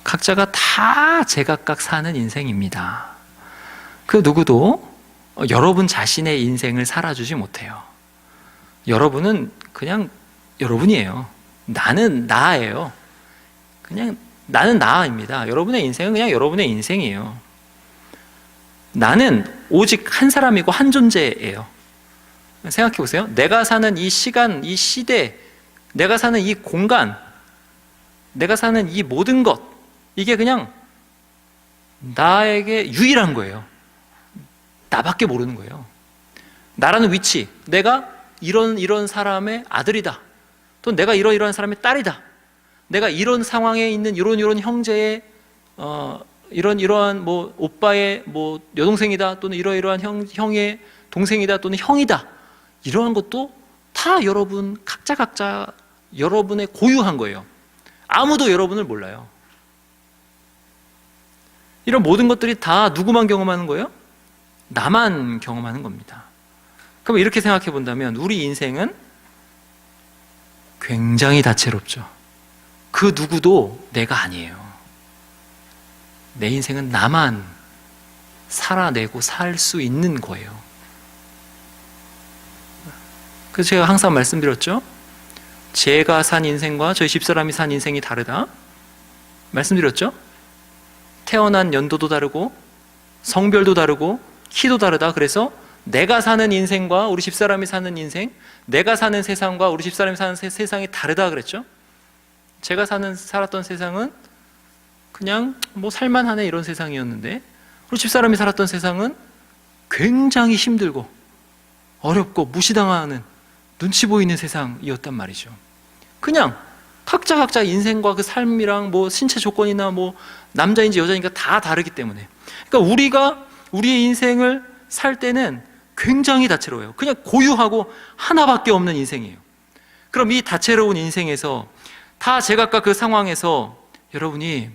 각자가 다 제각각 사는 인생입니다. 그 누구도 여러분 자신의 인생을 살아주지 못해요. 여러분은 그냥 여러분이에요. 나는 나예요. 그냥 나는 나입니다. 여러분의 인생은 그냥 여러분의 인생이에요. 나는 오직 한 사람이고 한 존재예요. 생각해 보세요. 내가 사는 이 시간, 이 시대, 내가 사는 이 공간, 내가 사는 이 모든 것, 이게 그냥 나에게 유일한 거예요. 나밖에 모르는 거예요. 나라는 위치, 내가 이런 사람의 아들이다, 또 내가 이러이러한 사람의 딸이다, 내가 이런 상황에 있는 이런 형제의 이러한 오빠의 여동생이다, 또는 이러이러한 형의 동생이다, 또는 형이다, 이러한 것도 다 여러분 각자 여러분의 고유한 거예요. 아무도 여러분을 몰라요. 이런 모든 것들이 다 누구만 경험하는 거예요? 나만 경험하는 겁니다. 그럼 이렇게 생각해 본다면 우리 인생은 굉장히 다채롭죠. 그 누구도 내가 아니에요. 내 인생은 나만 살아내고 살 수 있는 거예요. 그래서 제가 항상 말씀드렸죠. 제가 산 인생과 저희 집사람이 산 인생이 다르다 말씀드렸죠. 태어난 연도도 다르고 성별도 다르고 키도 다르다. 그래서 내가 사는 인생과 우리 집사람이 사는 인생, 내가 사는 세상과 우리 집사람이 사는 세상이 다르다 그랬죠. 제가 살았던 세상은 그냥 살만하네 이런 세상이었는데, 우리 집사람이 살았던 세상은 굉장히 힘들고 어렵고 무시당하는 눈치 보이는 세상이었단 말이죠. 그냥 각자 인생과 그 삶이랑 뭐 신체 조건이나 뭐 남자인지 여자인가 다 다르기 때문에, 그러니까 우리가 우리의 인생을 살 때는 굉장히 다채로워요. 그냥 고유하고 하나밖에 없는 인생이에요. 그럼 이 다채로운 인생에서 다 제각각 그 상황에서 여러분이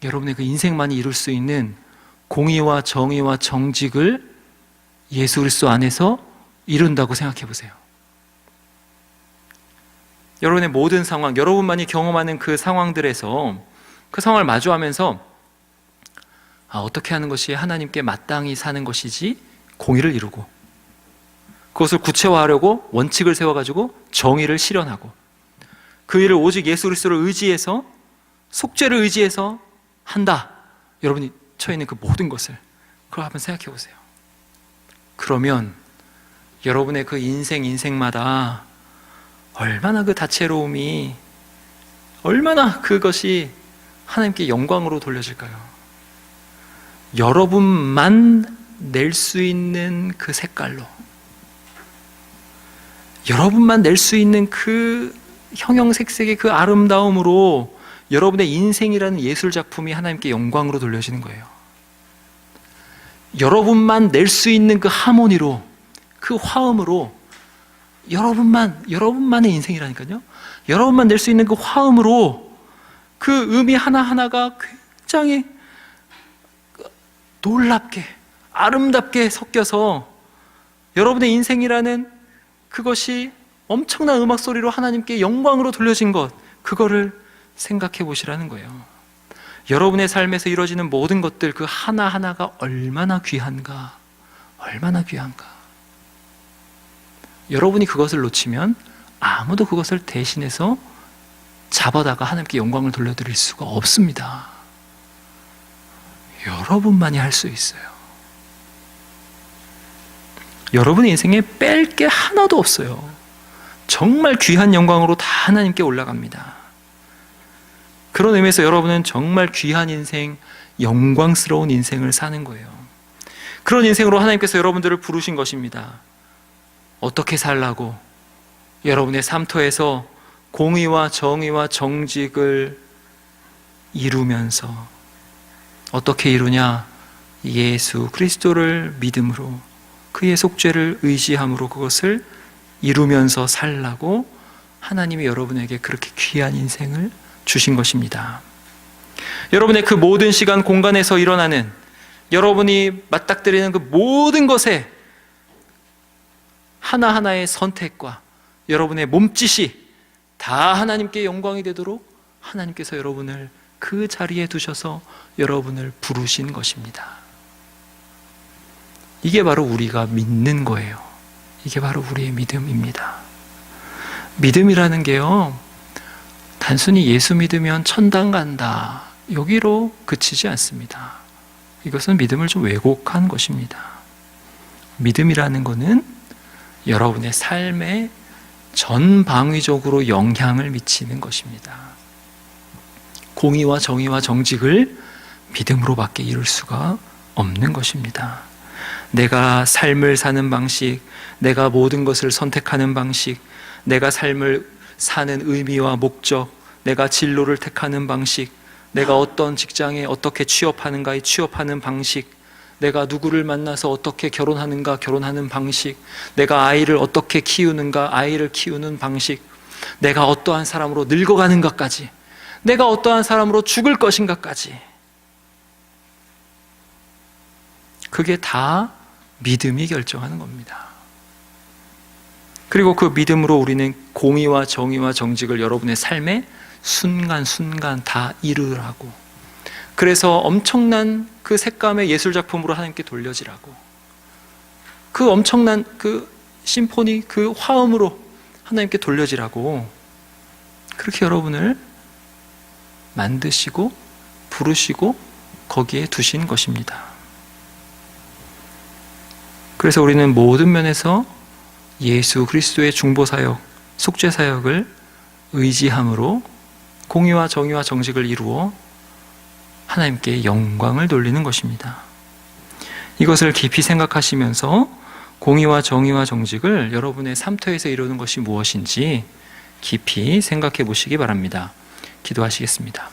여러분의 그 인생만이 이룰 수 있는 공의와 정의와 정직을 예수 그리스도 안에서 이룬다고 생각해 보세요. 여러분의 모든 상황, 여러분만이 경험하는 그 상황들에서 그 상황을 마주하면서 어떻게 하는 것이 하나님께 마땅히 사는 것이지, 공의를 이루고 그것을 구체화하려고 원칙을 세워가지고 정의를 실현하고 그 일을 오직 예수 그리스도를 의지해서, 속죄를 의지해서 한다. 여러분이 처해 있는 그 모든 것을 그걸 한번 생각해 보세요. 그러면 여러분의 그 인생마다 얼마나 그 다채로움이, 얼마나 그것이 하나님께 영광으로 돌려질까요? 여러분만 낼 수 있는 그 색깔로, 여러분만 낼 수 있는 그 형형색색의 그 아름다움으로 여러분의 인생이라는 예술작품이 하나님께 영광으로 돌려지는 거예요. 여러분만 낼 수 있는 그 하모니로, 그 화음으로, 여러분만의 인생이라니까요. 여러분만 낼 수 있는 그 화음으로 그 의미 하나하나가 굉장히 놀랍게, 아름답게 섞여서 여러분의 인생이라는 그것이 엄청난 음악 소리로 하나님께 영광으로 돌려진 것, 그거를 생각해 보시라는 거예요. 여러분의 삶에서 이루어지는 모든 것들 그 하나하나가 얼마나 귀한가, 얼마나 귀한가. 여러분이 그것을 놓치면 아무도 그것을 대신해서 잡아다가 하나님께 영광을 돌려드릴 수가 없습니다. 여러분만이 할 수 있어요. 여러분의 인생에 뺄 게 하나도 없어요. 정말 귀한 영광으로 다 하나님께 올라갑니다. 그런 의미에서 여러분은 정말 귀한 인생, 영광스러운 인생을 사는 거예요. 그런 인생으로 하나님께서 여러분들을 부르신 것입니다. 어떻게 살라고? 여러분의 삶터에서 공의와 정의와 정직을 이루면서, 어떻게 이루냐? 예수 그리스도를 믿음으로, 그의 속죄를 의지함으로 그것을 이루면서 살라고 하나님이 여러분에게 그렇게 귀한 인생을 주신 것입니다. 여러분의 그 모든 시간 공간에서 일어나는 여러분이 맞닥뜨리는 그 모든 것에 하나하나의 선택과 여러분의 몸짓이 다 하나님께 영광이 되도록 하나님께서 여러분을 그 자리에 두셔서 여러분을 부르신 것입니다. 이게 바로 우리가 믿는 거예요. 이게 바로 우리의 믿음입니다. 믿음이라는 게요, 단순히 예수 믿으면 천당 간다, 여기로 그치지 않습니다. 이것은 믿음을 좀 왜곡한 것입니다. 믿음이라는 것은 여러분의 삶에 전방위적으로 영향을 미치는 것입니다. 공의와 정의와 정직을 믿음으로밖에 이룰 수가 없는 것입니다. 내가 삶을 사는 방식, 내가 모든 것을 선택하는 방식, 내가 삶을 사는 의미와 목적, 내가 진로를 택하는 방식, 내가 어떤 직장에 어떻게 취업하는가의 취업하는 방식, 내가 누구를 만나서 어떻게 결혼하는가 결혼하는 방식, 내가 아이를 어떻게 키우는가 아이를 키우는 방식, 내가 어떠한 사람으로 늙어가는 것까지, 내가 어떠한 사람으로 죽을 것인가까지, 그게 다 믿음이 결정하는 겁니다. 그리고 그 믿음으로 우리는 공의와 정의와 정직을 여러분의 삶에 순간순간 다 이루라고, 그래서 엄청난 그 색감의 예술작품으로 하나님께 돌려지라고, 그 엄청난 그 심포니, 그 화음으로 하나님께 돌려지라고, 그렇게 여러분을 만드시고 부르시고 거기에 두신 것입니다. 그래서 우리는 모든 면에서 예수 그리스도의 중보사역, 속죄사역을 의지함으로 공의와 정의와 정직을 이루어 하나님께 영광을 돌리는 것입니다. 이것을 깊이 생각하시면서 공의와 정의와 정직을 여러분의 삶터에서 이루는 것이 무엇인지 깊이 생각해 보시기 바랍니다. 기도하시겠습니다.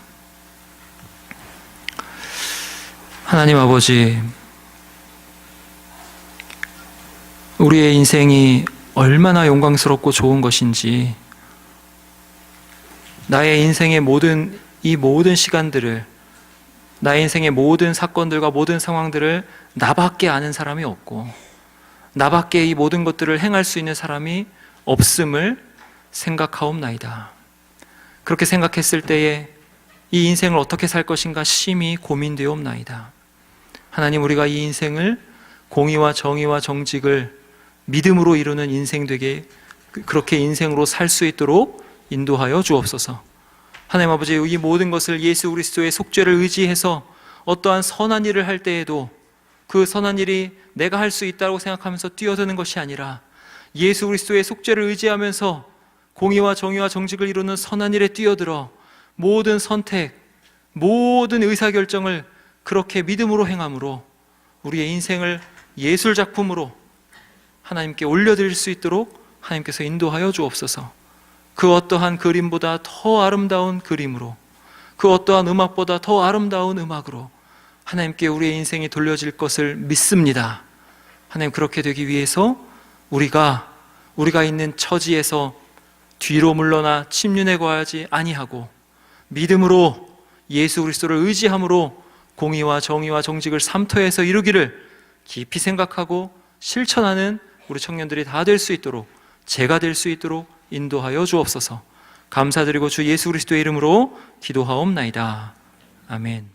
하나님 아버지, 우리의 인생이 얼마나 영광스럽고 좋은 것인지, 나의 인생의 이 모든 시간들을, 나의 인생의 모든 사건들과 모든 상황들을 나밖에 아는 사람이 없고, 나밖에 이 모든 것들을 행할 수 있는 사람이 없음을 생각하옵나이다. 그렇게 생각했을 때에 이 인생을 어떻게 살 것인가 심히 고민되옵나이다. 하나님, 우리가 이 인생을 공의와 정의와 정직을 믿음으로 이루는 인생 되게, 그렇게 인생으로 살 수 있도록 인도하여 주옵소서. 하나님 아버지, 이 모든 것을 예수 그리스도의 속죄를 의지해서 어떠한 선한 일을 할 때에도 그 선한 일이 내가 할 수 있다고 생각하면서 뛰어드는 것이 아니라 예수 그리스도의 속죄를 의지하면서 공의와 정의와 정직을 이루는 선한 일에 뛰어들어 모든 선택, 모든 의사결정을 그렇게 믿음으로 행함으로 우리의 인생을 예술작품으로 하나님께 올려드릴 수 있도록 하나님께서 인도하여 주옵소서. 그 어떠한 그림보다 더 아름다운 그림으로, 그 어떠한 음악보다 더 아름다운 음악으로 하나님께 우리의 인생이 돌려질 것을 믿습니다. 하나님, 그렇게 되기 위해서 우리가 있는 처지에서 뒤로 물러나 침륜에 거하지 아니하고 믿음으로 예수 그리스도를 의지함으로 공의와 정의와 정직을 삶터에서 이루기를 깊이 생각하고 실천하는 우리 청년들이 다 될 수 있도록, 제가 될 수 있도록 인도하여 주옵소서. 감사드리고 주 예수 그리스도의 이름으로 기도하옵나이다. 아멘.